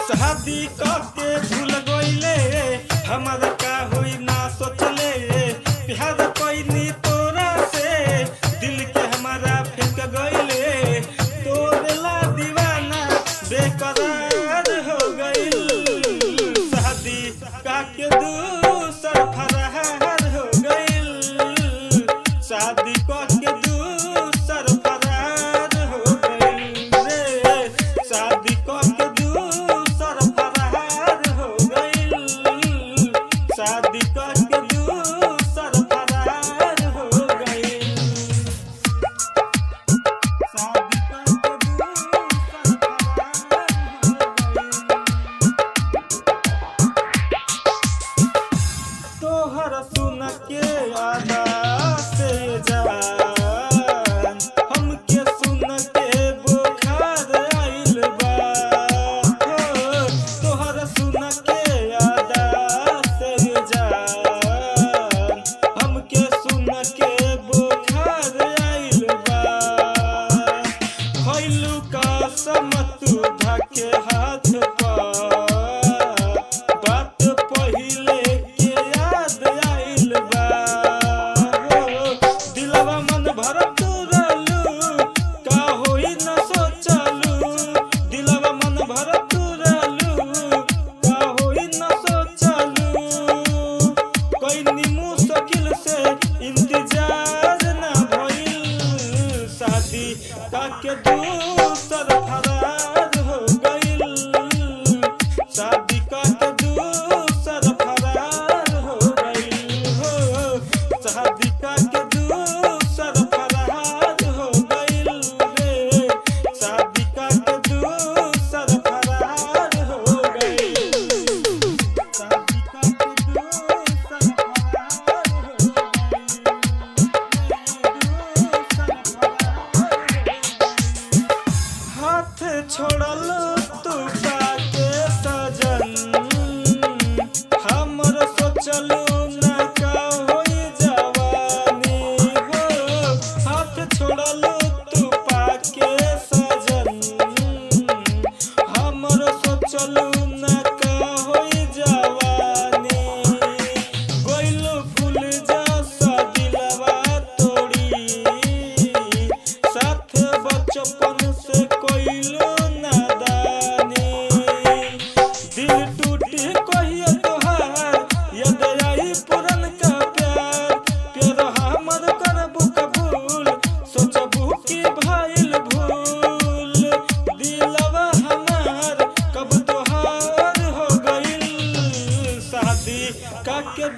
शादी करके भूल गईले हमारा का होई ना सोचले प्यार कोई तोरा से दिल के हमारा फेंक गईले तोरेला दीवाना बेकरार हो गईल शादी करके दूसर फरार हो गईल शादी करके दूसर फरार हो गईल रे शादी करके शादी करके दूसर फरार हो गई शादी करके दूसर फरार हो गई तोहर सुन के आदा से जान हमके सुन के बुखार आइल बा तोहर सुन के आदा हमके सुन के बुखार आइल बा खइलू कसम तू धके हाथ पर बात पहिले के याद आइल बा दिलवा मन भर तुरलू का होई न सोचलू दिलवा मन भर तुरलू का होई न सोचलू कोई मुश्किल से इंतजार न भइल शादी करके दूसर फरार हो गईल शादी करके दूसर फरार हो गईल हो शादी करके दूसर फरार हो गईल रे शादी करके दूसर फरार हो गईल शादी करके दूसर हाथ छोड़ल तू के सजन हमर सोचलू न का होई जवानी हो हाथ छोड़ल तू के सजन हमर सोचलू न का होई जवानी गोइलो फूल जैसा दिलवा तोड़ी साथ बचपन से कोइलो नादानी दिल टूटी कहियो तोहार याद आई पुरन का प्यार प्यार हमर करबू कबूल सोचबू की भइल भूल दिलवा हमार कब तोहार हो गईल शादी करके